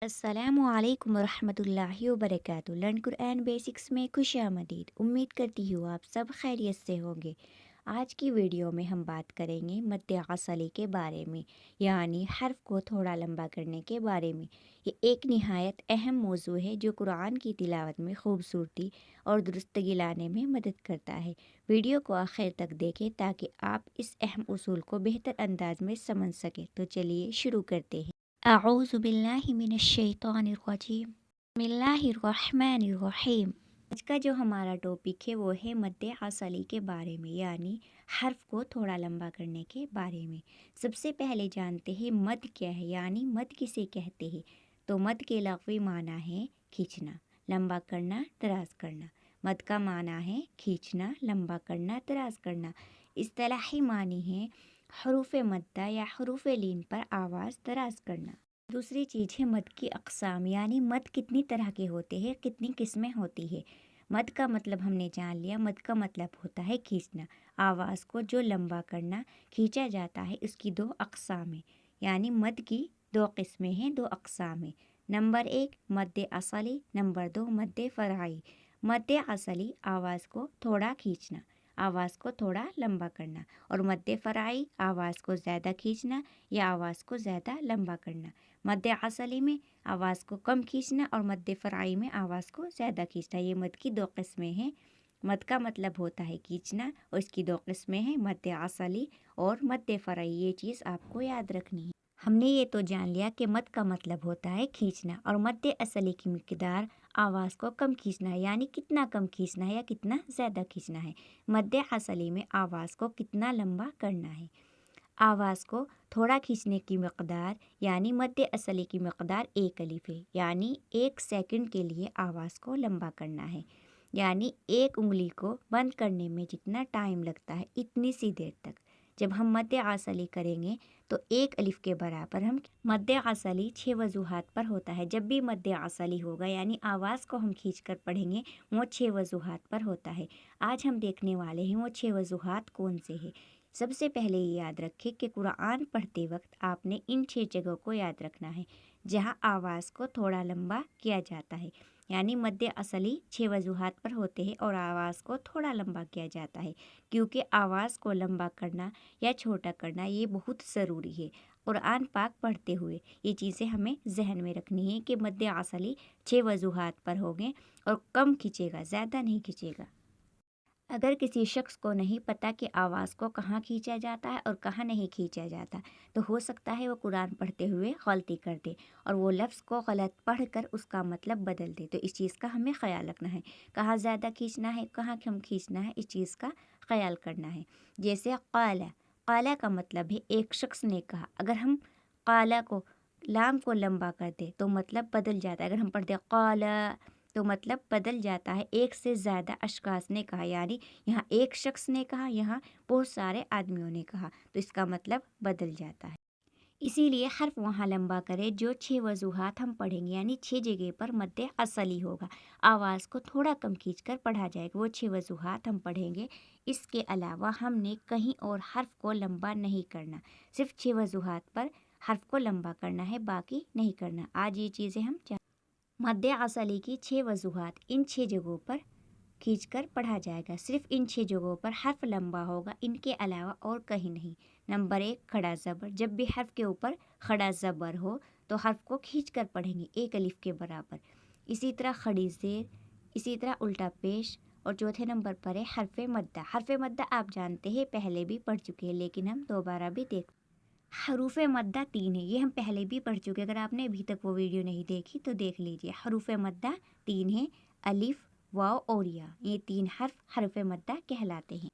अस्सलामुअलैकुम वरहमतुल्लाहि वबरकातुहू। लर्न कुरआन बेसिक्स में खुश आमदीद। उम्मीद करती हूँ आप सब खैरियत से होंगे। आज की वीडियो में हम बात करेंगे मद्दे असली के बारे में, यानी हर्फ को थोड़ा लंबा करने के बारे में। ये एक निहायत अहम मौजू है जो कुरान की तिलावत में खूबसूरती और दुरुस्तगी लाने में मदद करता है। वीडियो को आखिर तक देखें ताकि आप इस अहम उसूल को बेहतर अंदाज में समझ सकें। तो चलिए शुरू करते हैं। अऊज़ु बिल्लाहि मिनश शैतानिर रजीम। बिस्मिल्लाहिर्रहमानिर्रहीम। आज का जो हमारा टॉपिक है वो है मद्दे असली के बारे में, यानी हर्फ को थोड़ा लंबा करने के बारे में। सबसे पहले जानते हैं मद क्या है, यानी मद किसे कहते हैं। तो मद के लग़वी माना है खींचना, लंबा करना, दराज करना। मद का माना है खींचना, लंबा करना, दराज करना। इस्तिलाही मानी है हरूफ मद्दा या हरूफ लीन पर आवाज़ दराज करना। दूसरी चीज़ है मद की अक़साम, यानी मद कितनी तरह के होते हैं, कितनी किस्में होती है। मद का मतलब हमने जान लिया। मद का मतलब होता है खींचना, आवाज़ को जो लंबा करना, खींचा जाता है। उसकी दो अक़साम है, यानी मद की दो किस्में हैं, दो अक़साम है। नंबर 1 मद्दे असली, नंबर 2 मद्दे फ़रई। मद्दे असली आवाज़ को थोड़ा खींचना, आवाज़ को थोड़ा लंबा करना, और मद्दे फ़रई आवाज़ को ज़्यादा खींचना या आवाज़ को ज़्यादा लंबा करना। मद्दे असली में आवाज़ को कम खींचना और मद्दे फ़रई में आवाज़ को ज़्यादा खींचना। ये मद की दो किस्में हैं। मद का मतलब होता है खींचना और इसकी दो किस्में हैं, मद्दे असली और मद्दे फ़रई। ये चीज़ आपको याद रखनी है। हमने ये तो जान लिया कि मद का मतलब होता है खींचना, और मद्दे असली की मिक़दार आवाज़ को कम खींचना है, यानी कितना कम खींचना है या कितना ज़्यादा खींचना है। मद्दे असली में आवाज़ को कितना लंबा करना है। आवाज़ को थोड़ा खींचने की मिक़दार, यानी मद्दे असली की मिक़दार 1 अलिफ़ है, यानी 1 सेकंड के लिए आवाज़ को लंबा करना है। यानी एक उंगली को बंद करने में जितना टाइम लगता है इतनी सी देर तक। जब हम मद्दे असली करेंगे तो 1 अलिफ़ के बराबर हम मद्दे असली 6 वजूहात पर होता है। जब भी मद्दे असली होगा यानी आवाज़ को हम खींच कर पढ़ेंगे, वो 6 वजूहात पर होता है। आज हम देखने वाले हैं वो 6 वजूहात कौन से हैं। सबसे पहले ये याद रखें कि कुरान पढ़ते वक्त आपने इन 6 जगहों को याद रखना है जहाँ आवाज़ को थोड़ा लंबा किया जाता है। यानी मद्दे असली 6 वजूहात पर होते हैं और आवाज़ को थोड़ा लंबा किया जाता है, क्योंकि आवाज़ को लंबा करना या छोटा करना ये बहुत ज़रूरी है। कुरान पाक पढ़ते हुए ये चीज़ें हमें जहन में रखनी है कि मद्दे असली 6 वजूहात पर होंगे और कम खींचेगा, ज़्यादा नहीं खींचेगा। अगर किसी शख्स को नहीं पता कि आवाज़ को कहाँ खींचा जाता है और कहाँ नहीं खींचा जाता, तो हो सकता है वो कुरान पढ़ते हुए गलती कर दे और वो लफ्ज़ को गलत पढ़कर उसका मतलब बदल दे। तो इस चीज़ का हमें ख़याल रखना है, कहाँ ज़्यादा खींचना है, कहाँ कम खींचना है, इस चीज़ का ख़याल करना है। जैसे क़ाला, क़ाला का मतलब है एक शख्स ने कहा। अगर हम क़ाला को लाम को लंबा कर दे तो मतलब बदल जाता है। अगर हम पढ़ते क़ाला तो मतलब बदल जाता है। एक से ज़्यादा अशख़ास ने कहा, यानी यहाँ एक शख्स ने कहा, यहाँ बहुत सारे आदमियों ने कहा, तो इसका मतलब बदल जाता है। इसीलिए हर्फ वहाँ लंबा करें जो 6 वजूहात हम पढ़ेंगे, यानी 6 जगह पर मद्दे असली होगा। आवाज़ को थोड़ा कम खींचकर पढ़ा जाएगा, वो 6 वजूहात हम पढ़ेंगे। इसके अलावा हमने कहीं और हर्फ को लंबा नहीं करना, सिर्फ 6 वजूहात पर हर्फ को लंबा करना है, बाकी नहीं करना। आज ये चीज़ें हम मद्दे असली की 6 वजूहात, इन 6 जगहों पर खींचकर पढ़ा जाएगा। सिर्फ इन 6 जगहों पर हर्फ लंबा होगा, इनके अलावा और कहीं नहीं। नंबर 1 खड़ा ज़बर। जब भी हर्फ के ऊपर खड़ा ज़बर हो तो हर्फ को खींचकर पढ़ेंगे 1 अलिफ़ के बराबर। इसी तरह खड़ी ज़ेर, इसी तरह उल्टा पेश, और चौथे नंबर पर है हर्फ मद्दा। हर्फ मद्दा आप जानते हैं, पहले भी पढ़ चुके हैं, लेकिन हम दोबारा भी देख। हरूफ मद्दा 3 है, ये हम पहले भी पढ़ चुके हैं। अगर आपने अभी तक वो वीडियो नहीं देखी तो देख लीजिए। हरूफ मद्दा 3 है, अलिफ, वाव और या। ये 3 हर्फ मद्दा कहलाते हैं।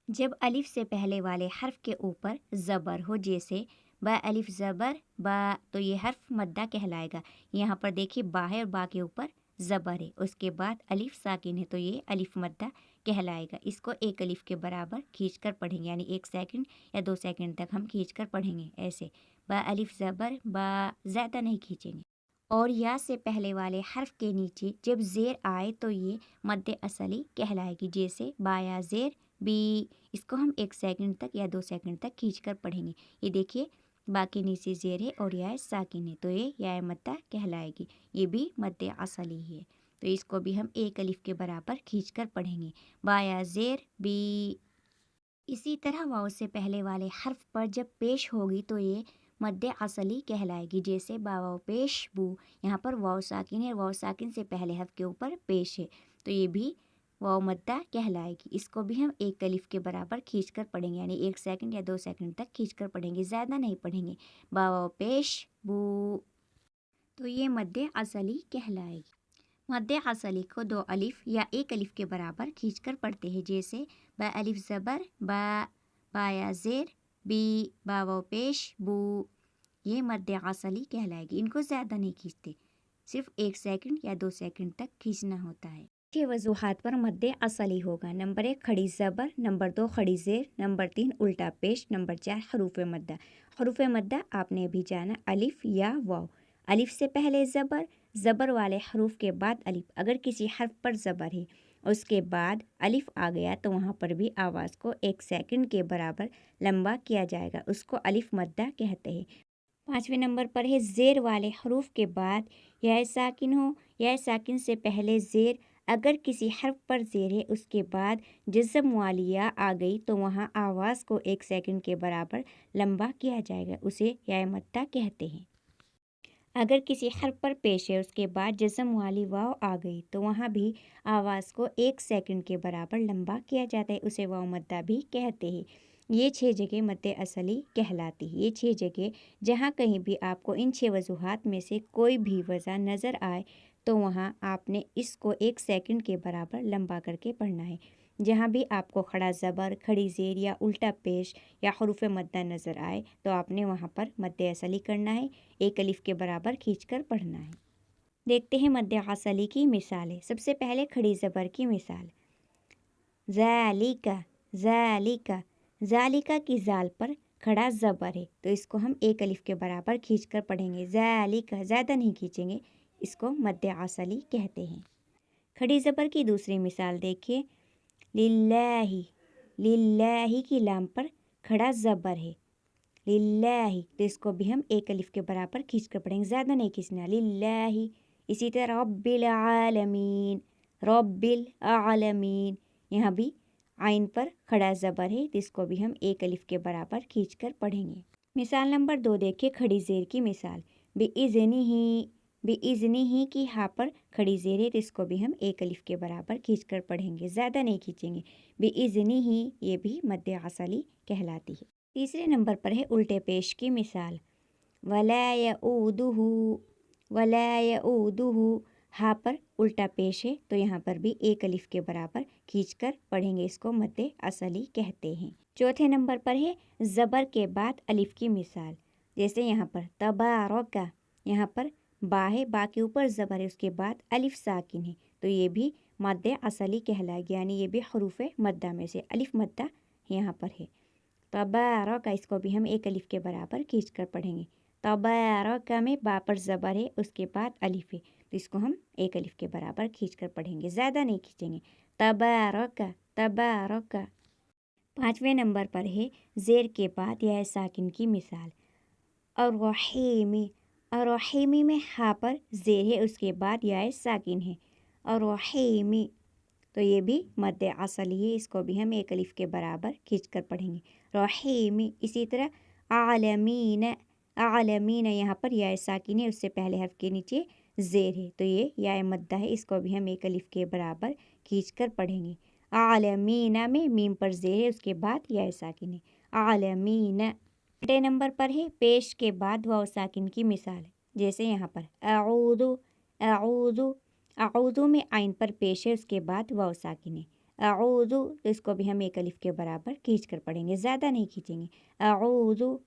जब अलिफ से पहले वाले हर्फ के ऊपर ज़बर हो, जैसे ब अलिफ ज़बर बा, तो ये हर्फ मद्दा कहलाएगा। यहाँ पर देखिए बा है और बा के ऊपर ज़बर है, उसके बाद अलिफ साकिन है, तो ये अलिफ मद्दा कहलाएगा। इसको 1 अलिफ के बराबर खींच कर पढ़ेंगे, यानी 1 सेकंड या 2 सेकंड तक हम खींच कर पढ़ेंगे ऐसे। बा अलिफ ज़बर बा, ज़्यादा नहीं खींचेंगे। और या से पहले वाले हर्फ के नीचे जब ज़ेर आए तो ये मद्दे असली कहलाएगी, जैसे बाया ज़ेर बी। इसको हम 1 सेकंड तक या 2 सेकंड तक खींच कर पढ़ेंगे। ये देखिए बाकी नीचे ज़ेर है और या साकिन है, तो ये या मद्दा कहलाएगी। ये भी मद्दे असली है, तो इसको भी हम एक अलिफ के बराबर खींच कर पढ़ेंगे। बाया ज़ेर बी। इसी तरह वाव से पहले वाले हर्फ पर जब पेश होगी तो ये मद्दे असली कहलाएगी। जैसे बावाव पेश बू, यहाँ पर वाव साकिन है, वाव साकिन से पहले हर्फ के ऊपर पेश है, तो ये भी वाव मद्दा कहलाएगी। इसको भी हम एक अलिफ के बराबर खींच कर पढ़ेंगे, यानी 1 सेकंड या 2 सेकंड तक खींच कर पढ़ेंगे, ज़्यादा नहीं पढ़ेंगे। बावाव पेश बू, तो ये मद्दे असली कहलाएगी। मद्दे असली को 2 अलिफ या 1 अलिफ के बराबर खींचकर पढ़ते हैं। जैसे बा अलिफ ज़बर बा, बाया ज़ेर बी, बावाव पेश बू, ये मद्दे असली कहलाएगी। इनको ज़्यादा नहीं खींचते, सिर्फ 1 सेकंड या 2 सेकंड तक खींचना होता है। के वजूहात पर मद्दे असली होगा। नंबर 1 खड़ी ज़बर, नंबर 2 खड़ी ज़ेर, नंबर 3 उल्टा पेश, नंबर 4 हरूफ मद्दा। हरूफ मद्दा आपने अभी जाना अलिफ या वाव। अलिफ से पहले ज़बर, ज़बर वाले हरूफ के बाद अलिफ। अगर किसी हर्फ पर ज़बर है उसके बाद अलिफ आ गया तो वहाँ पर भी आवाज़ को 1 सेकंड के बराबर लंबा किया जाएगा, उसको अलिफ मद्दा कहते हैं। 5वें नंबर पर है ज़ेर वाले हरूफ के बाद या साकिन हो, या साकिन से पहले ज़ेर। अगर किसी हर्फ पर ज़ेर है उसके बाद जिस्म वाली या आ गई तो वहाँ आवाज़ को 1 सेकंड के बराबर लंबा किया जाएगा, उसे या मद्दा कहते हैं। अगर किसी हर्फ पर पेश है उसके बाद जिस्म वाली वाव आ गई तो वहाँ भी आवाज़ को 1 सेकंड के बराबर लंबा किया जाता है, उसे वाव मद्दा भी कहते हैं। ये 6 जगह मद्दे असली कहलाती है। ये 6 जगह, जहाँ कहीं भी आपको इन 6 वजूहात में से कोई भी वजह नज़र आए तो वहाँ आपने इसको 1 सेकंड के बराबर लंबा करके पढ़ना है। जहाँ भी आपको खड़ा ज़बर, खड़ी ज़ेर या उल्टा पेश या हरूफ मद्दा नज़र आए तो आपने वहाँ पर मद्दे असली करना है, 1 अलिफ के बराबर खींचकर पढ़ना है। देखते हैं मद्दे असली की मिसालें। सबसे पहले खड़ी ज़बर की मिसाल, ज़ालिका, ज़ालिका। ज़ालिका की ज़ाल पर खड़ा ज़बर है तो इसको हम 1 अलिफ के बराबर खींचकर पढ़ेंगे। ज़ालिका, ज़्यादा नहीं खींचेंगे, इसको मद्दे असली कहते हैं। खड़ी ज़बर की दूसरी मिसाल देखिए, लिल्लाही। लिल्लाही की लाम पर खड़ा ज़बर है, लिल्लाही, तो इसको भी हम 1 अलिफ के बराबर खींच कर पढ़ेंगे, ज़्यादा नहीं खींचना, लिल्लाही। इसी तरह रब्बिल आलमीन, रब्बिल आलमीन, यहाँ भी आइन पर खड़ा ज़बर है तो इसको भी हम 1 अलिफ के बराबर खींच कर पढ़ेंगे। मिसाल नंबर 2 देखिए, खड़ी ज़ेर की मिसाल, बेइज़्निही। बेइज़्निही की हा पर खड़ी ज़ेर है तो इसको भी हम 1 अलिफ के बराबर खींच कर पढ़ेंगे, ज़्यादा नहीं खींचेंगे। बेइज़्निही, ये भी मद्दे असली कहलाती है। तीसरे नंबर पर है उल्टे पेश की मिसाल, वला यऊदुहु। वला यऊदुहु, हा पर उल्टा पेश है तो यहाँ पर भी 1 अलिफ के बराबर खींचकर पढ़ेंगे, इसको मद्दे असली कहते हैं। चौथे नंबर पर है ज़बर के बाद अलिफ की मिसाल, जैसे यहाँ पर तबारका, यहाँ पर बा है, बा के ऊपर ज़बर है, उसके बाद अलिफ साकिन है तो ये भी मद्दे असली कहलाएगी, यानी ये भी हरूफ मद्दा में से अलिफ मद्दा यहाँ पर है। तबारका, इसको भी हम 1 अलिफ के बराबर खींच कर पढ़ेंगे। तबारका में बा पर ज़बर है, उसके बाद अलिफ है तो इसको हम 1 अलिफ के बराबर खींच कर पढ़ेंगे, ज़्यादा नहीं खींचेंगे। तबारका, तबारका। 5वें नंबर पर है ज़ेर के बाद या साकिन की मिसाल, अर्रहीमी। अर्रहीमी में हा पर ज़ेर है, उसके बाद या साकिन है, अर्रहीमी, तो ये भी मद्दे असली है, इसको भी हम 1 अलिफ के बराबर खींच कर पढ़ेंगे, रहीमी। इसी तरह आलमीन, आलमीन, यहाँ पर या साकिन है, उससे पहले हर्फ के नीचे ज़ेर है तो ये या मद्दा है, इसको भी हम 1 अलिफ के बराबर खींच कर पढ़ेंगे। आलमीना में मीम पर ज़ेर है, उसके बाद या साकिन है, आलमीन। छठे नंबर पर है पेश के बाद वाव साकिन की मिसाल, जैसे यहाँ पर अऊदु। अऊदु, अऊदु में आइन पर पेश है, उसके बाद वाव साकिन है, अऊदु, तो इसको भी हम 1 अलिफ के बराबर खींच कर पढ़ेंगे, ज़्यादा नहीं खींचेंगे, अऊदु।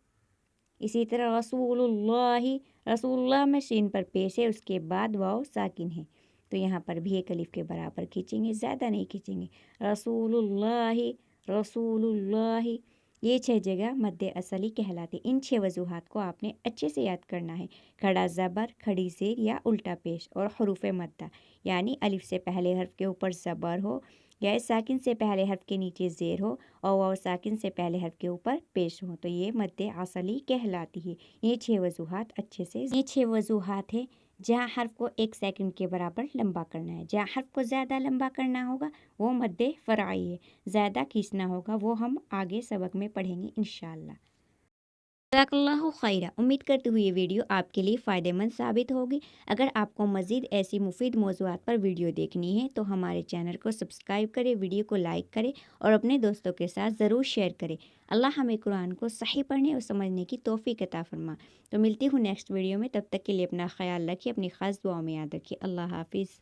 इसी तरह रसूलुल्लाहि, रसूलुल्लाह में शीन पर पेश है, उसके बाद वाव साकिन है तो यहाँ पर भी 1 अलिफ के बराबर खींचेंगे, ज़्यादा नहीं खींचेंगे, रसूलुल्लाहि, रसूलुल्लाहि। ये 6 जगह मद्दे असली कहलाते। इन 6 वजूहात को आपने अच्छे से याद करना है, खड़ा ज़बर, खड़ी ज़ेर या उल्टा पेश और हरूफ मद्दा, यानी अलिफ से पहले हर्फ के ऊपर ज़बर हो یا ساکن سے پہلے حرف کے نیچے زیر ہو اور واو ساکن سے پہلے حرف کے اوپر پیش ہو تو یہ مد اصلی کہلاتی ہے۔ یہ 6 وضوحات ہے جہاں حرف کو 1 سیکنڈ کے برابر لمبا کرنا ہے۔ جہاں حرف کو زیادہ لمبا کرنا ہوگا وہ مد فرعی ہے، زیادہ کھینچنا ہوگا وہ ہم آگے سبق میں پڑھیں گے انشاءاللہ۔ جزاک اللہ خیرہ۔ امید کرتی ہوں یہ ویڈیو آپ کے لیے فائدہ مند ثابت ہوگی۔ اگر آپ کو مزید ایسی مفید موضوعات پر ویڈیو دیکھنی ہے تو ہمارے چینل کو سبسکرائب کریں، ویڈیو کو لائک کریں اور اپنے دوستوں کے ساتھ ضرور شیئر کریں۔ اللہ ہمیں قرآن کو صحیح پڑھنے اور سمجھنے کی توفیق عطا فرما۔ تو ملتی ہوں نیکسٹ ویڈیو میں، تب تک کے لیے اپنا خیال رکھیے، اپنی خاص دعاؤں میں یاد رکھیے۔ اللہ حافظ۔